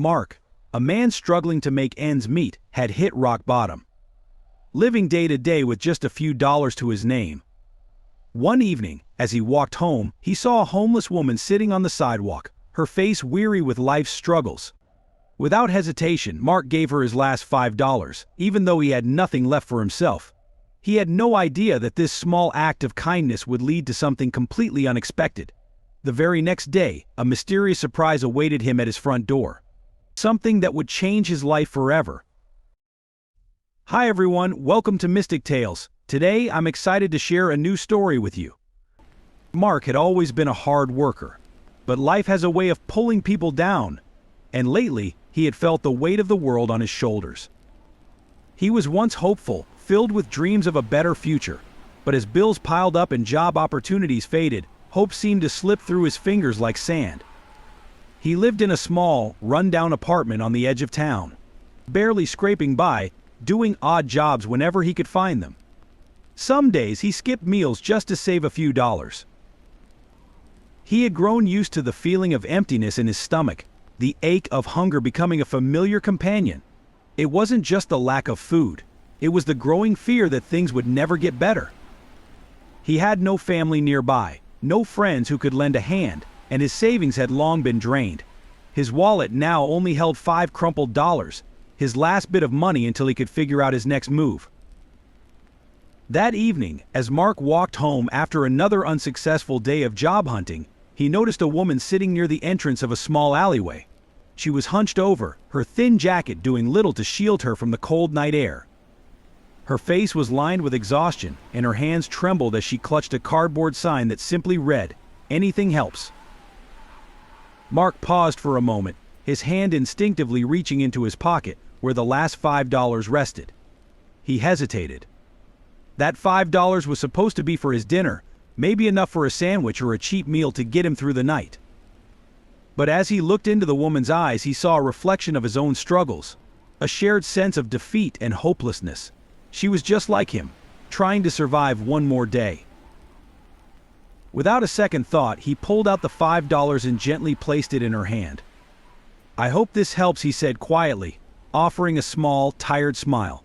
Mark, a man struggling to make ends meet, had hit rock bottom, living day to day with just a few dollars to his name. One evening, as he walked home, he saw a homeless woman sitting on the sidewalk, her face weary with life's struggles. Without hesitation, Mark gave her his last $5, even though he had nothing left for himself. He had no idea that this small act of kindness would lead to something completely unexpected. The very next day, a mysterious surprise awaited him at his front door. Something that would change his life forever. Hi everyone, welcome to Mystic Tales. Today, I'm excited to share a new story with you. Mark had always been a hard worker, but life has a way of pulling people down, and lately, he had felt the weight of the world on his shoulders. He was once hopeful, filled with dreams of a better future, but as bills piled up and job opportunities faded, hope seemed to slip through his fingers like sand. He lived in a small, run-down apartment on the edge of town, barely scraping by, doing odd jobs whenever he could find them. Some days he skipped meals just to save a few dollars. He had grown used to the feeling of emptiness in his stomach, the ache of hunger becoming a familiar companion. It wasn't just the lack of food, it was the growing fear that things would never get better. He had no family nearby, no friends who could lend a hand, and his savings had long been drained. His wallet now only held $5 crumpled, his last bit of money until he could figure out his next move. That evening, as Mark walked home after another unsuccessful day of job hunting, he noticed a woman sitting near the entrance of a small alleyway. She was hunched over, her thin jacket doing little to shield her from the cold night air. Her face was lined with exhaustion, and her hands trembled as she clutched a cardboard sign that simply read, "Anything helps." Mark paused for a moment, his hand instinctively reaching into his pocket, where the last $5 rested. He hesitated. That $5 was supposed to be for his dinner, maybe enough for a sandwich or a cheap meal to get him through the night. But as he looked into the woman's eyes, he saw a reflection of his own struggles, a shared sense of defeat and hopelessness. She was just like him, trying to survive one more day. Without a second thought, he pulled out the $5 and gently placed it in her hand. "I hope this helps," he said quietly, offering a small, tired smile.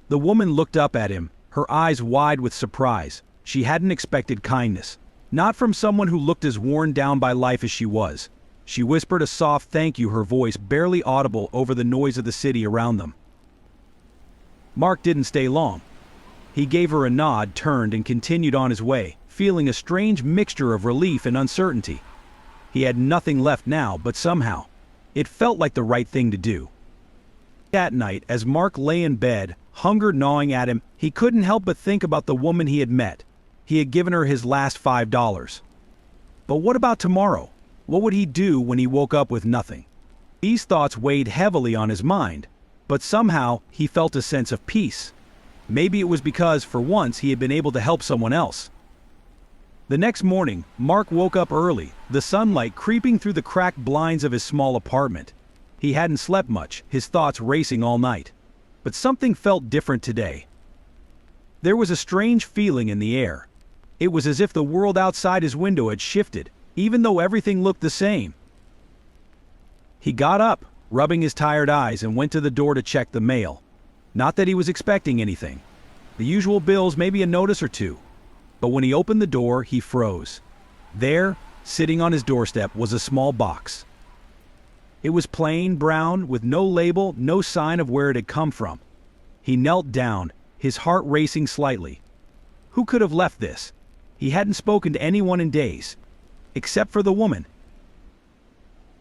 The woman looked up at him, her eyes wide with surprise. She hadn't expected kindness, not from someone who looked as worn down by life as she was. She whispered a soft thank you, her voice barely audible over the noise of the city around them. Mark didn't stay long. He gave her a nod, turned, and continued on his way, feeling a strange mixture of relief and uncertainty. He had nothing left now, but somehow, it felt like the right thing to do. That night, as Mark lay in bed, hunger gnawing at him, he couldn't help but think about the woman he had met. He had given her his last $5. But what about tomorrow? What would he do when he woke up with nothing? These thoughts weighed heavily on his mind, but somehow he felt a sense of peace. Maybe it was because, for once, he had been able to help someone else. The next morning, Mark woke up early, the sunlight creeping through the cracked blinds of his small apartment. He hadn't slept much, his thoughts racing all night. But something felt different today. There was a strange feeling in the air. It was as if the world outside his window had shifted, even though everything looked the same. He got up, rubbing his tired eyes, and went to the door to check the mail. Not that he was expecting anything. The usual bills, maybe a notice or two. But when he opened the door, he froze. There, sitting on his doorstep, was a small box. It was plain brown, with no label, no sign of where it had come from. He knelt down, his heart racing slightly. Who could have left this? He hadn't spoken to anyone in days, except for the woman.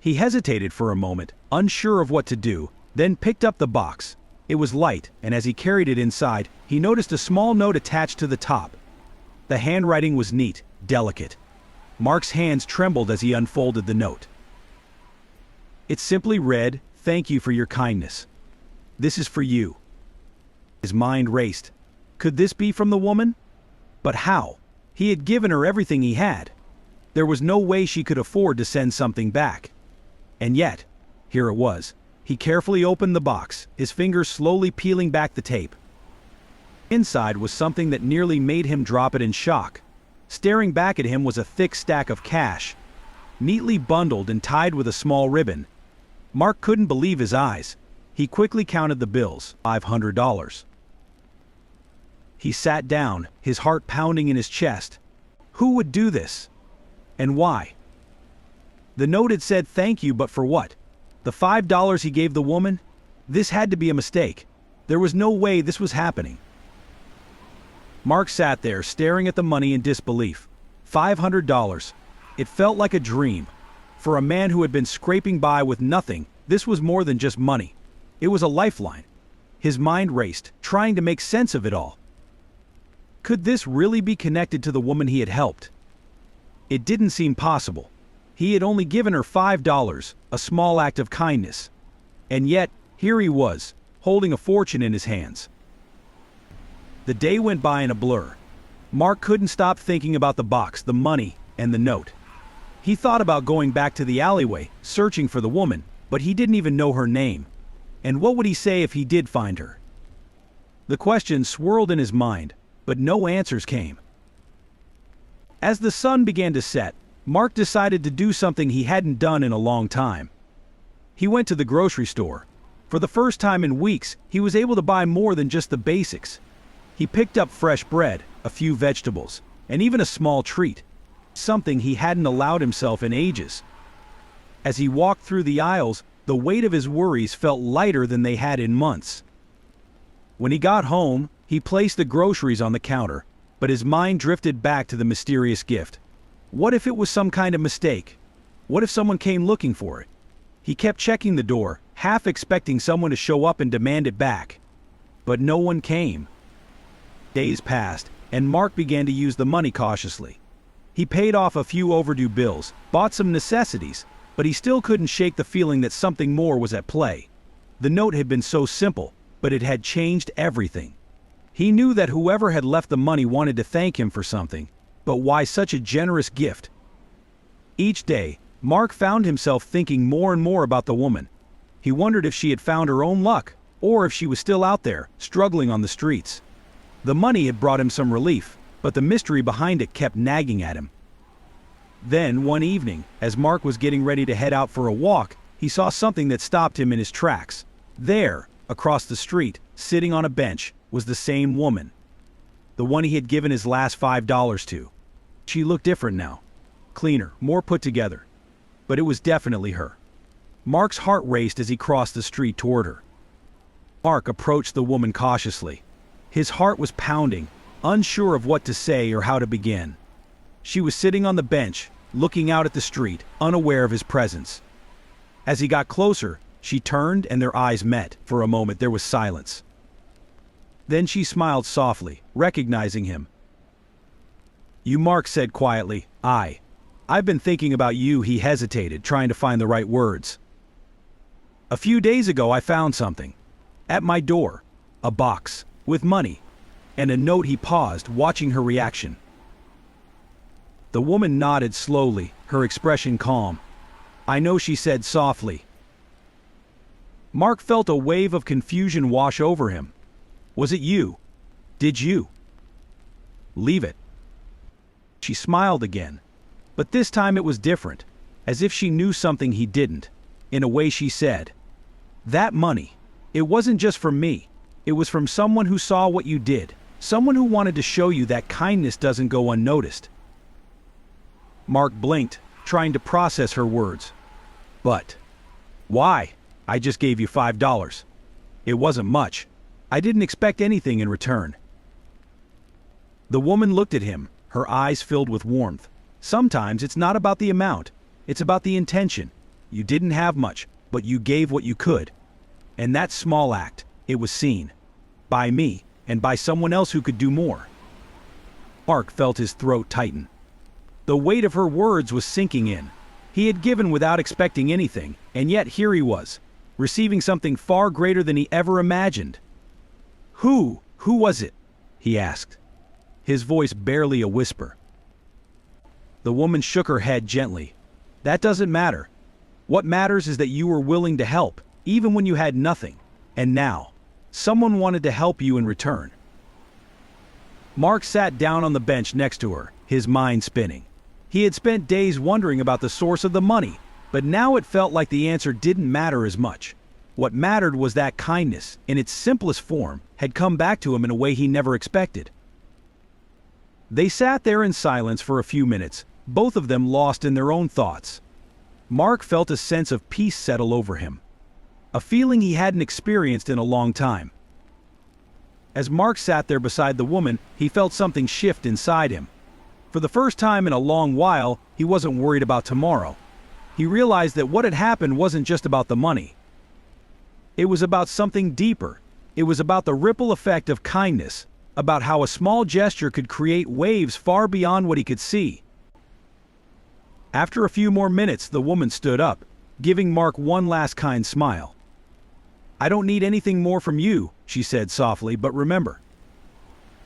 He hesitated for a moment, unsure of what to do, then picked up the box. It was light, and as he carried it inside, he noticed a small note attached to the top. The handwriting was neat, delicate. Mark's hands trembled as he unfolded the note. It simply read, "Thank you for your kindness. This is for you." His mind raced. Could this be from the woman? But how? He had given her everything he had. There was no way she could afford to send something back. And yet, here it was. He carefully opened the box, his fingers slowly peeling back the tape. Inside was something that nearly made him drop it in shock. Staring back at him was a thick stack of cash. Neatly bundled and tied with a small ribbon, Mark couldn't believe his eyes. He quickly counted the bills. $500. He sat down, his heart pounding in his chest. Who would do this? And why? The note had said thank you, but for what? The $5 he gave the woman? This had to be a mistake. There was no way this was happening. Mark sat there, staring at the money in disbelief. $500. It felt like a dream. For a man who had been scraping by with nothing, this was more than just money. It was a lifeline. His mind raced, trying to make sense of it all. Could this really be connected to the woman he had helped? It didn't seem possible. He had only given her $5, a small act of kindness. And yet, here he was, holding a fortune in his hands. The day went by in a blur. Mark couldn't stop thinking about the box, the money, and the note. He thought about going back to the alleyway, searching for the woman, but he didn't even know her name. And what would he say if he did find her? The questions swirled in his mind, but no answers came. As the sun began to set, Mark decided to do something he hadn't done in a long time. He went to the grocery store. For the first time in weeks, he was able to buy more than just the basics. He picked up fresh bread, a few vegetables, and even a small treat, something he hadn't allowed himself in ages. As he walked through the aisles, the weight of his worries felt lighter than they had in months. When he got home, he placed the groceries on the counter, but his mind drifted back to the mysterious gift. What if it was some kind of mistake? What if someone came looking for it? He kept checking the door, half expecting someone to show up and demand it back. But no one came. Days passed, and Mark began to use the money cautiously. He paid off a few overdue bills, bought some necessities, but he still couldn't shake the feeling that something more was at play. The note had been so simple, but it had changed everything. He knew that whoever had left the money wanted to thank him for something, but why such a generous gift? Each day, Mark found himself thinking more and more about the woman. He wondered if she had found her own luck, or if she was still out there, struggling on the streets. The money had brought him some relief, but the mystery behind it kept nagging at him. Then, one evening, as Mark was getting ready to head out for a walk, he saw something that stopped him in his tracks. There, across the street, sitting on a bench, was the same woman. The one he had given his last $5 to. She looked different now. Cleaner, more put together. But it was definitely her. Mark's heart raced as he crossed the street toward her. Mark approached the woman cautiously. His heart was pounding, unsure of what to say or how to begin. She was sitting on the bench, looking out at the street, unaware of his presence. As he got closer, she turned and their eyes met. For a moment there was silence. Then she smiled softly, recognizing him. "You," Mark said quietly. I've been thinking about you." He hesitated, trying to find the right words. "A few days ago I found something. At my door. A box. With money. And a note." He paused, watching her reaction. The woman nodded slowly, her expression calm. "I know," she said softly. Mark felt a wave of confusion wash over him. "Was it you? Did you leave it?" She smiled again, but this time it was different, as if she knew something he didn't. In a way, she said, "That money, it wasn't just from me. It was from someone who saw what you did, someone who wanted to show you that kindness doesn't go unnoticed." Mark blinked, trying to process her words. "But why? I just gave you $5. It wasn't much. I didn't expect anything in return." The woman looked at him, her eyes filled with warmth. "Sometimes it's not about the amount, it's about the intention. You didn't have much, but you gave what you could. And that small act, it was seen. By me, and by someone else who could do more." Mark felt his throat tighten. The weight of her words was sinking in. He had given without expecting anything, and yet here he was, receiving something far greater than he ever imagined. Who was it?" he asked, his voice barely a whisper. The woman shook her head gently. "That doesn't matter. What matters is that you were willing to help, even when you had nothing. And now, someone wanted to help you in return." Mark sat down on the bench next to her, his mind spinning. He had spent days wondering about the source of the money, But now it felt like the answer didn't matter as much. What mattered was that kindness, in its simplest form, had come back to him in a way he never expected. They sat there in silence for a few minutes, both of them lost in their own thoughts. Mark felt a sense of peace settle over him, a feeling he hadn't experienced in a long time. As Mark sat there beside the woman, he felt something shift inside him. For the first time in a long while, he wasn't worried about tomorrow. He realized that what had happened wasn't just about the money. It was about something deeper. It was about the ripple effect of kindness, about how a small gesture could create waves far beyond what he could see. After a few more minutes, the woman stood up, giving Mark one last kind smile. "I don't need anything more from you," she said softly, "but remember,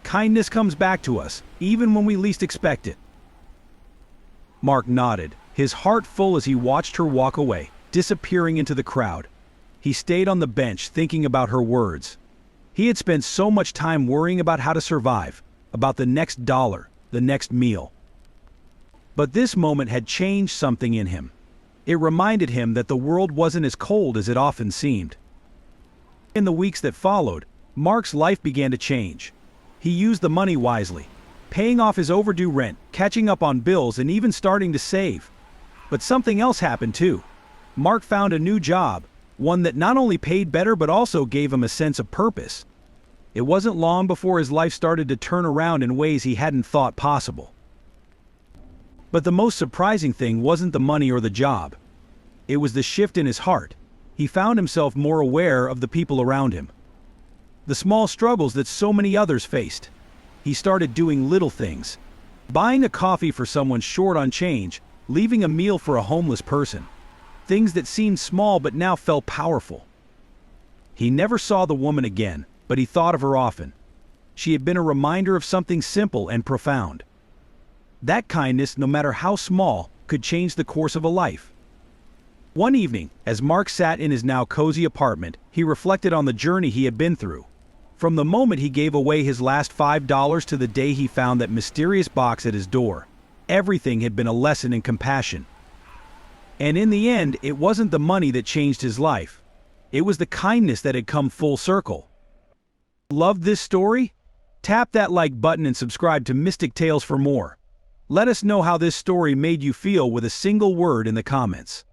kindness comes back to us, even when we least expect it." Mark nodded, his heart full as he watched her walk away, disappearing into the crowd. He stayed on the bench thinking about her words. He had spent so much time worrying about how to survive, about the next dollar, the next meal. But this moment had changed something in him. It reminded him that the world wasn't as cold as it often seemed. In the weeks that followed, Mark's life began to change. He used the money wisely, paying off his overdue rent, catching up on bills, and even starting to save. But something else happened too. Mark found a new job, one that not only paid better but also gave him a sense of purpose. It wasn't long before his life started to turn around in ways he hadn't thought possible. But the most surprising thing wasn't the money or the job. It was the shift in his heart. He found himself more aware of the people around him, the small struggles that so many others faced. He started doing little things, buying a coffee for someone short on change, leaving a meal for a homeless person. Things that seemed small but now felt powerful. He never saw the woman again, but he thought of her often. She had been a reminder of something simple and profound. That kindness, no matter how small, could change the course of a life. One evening, as Mark sat in his now cozy apartment, he reflected on the journey he had been through. From the moment he gave away his last $5 to the day he found that mysterious box at his door, everything had been a lesson in compassion. And in the end, it wasn't the money that changed his life. It was the kindness that had come full circle. Loved this story? Tap that like button and subscribe to Mystic Tales for more. Let us know how this story made you feel with a single word in the comments.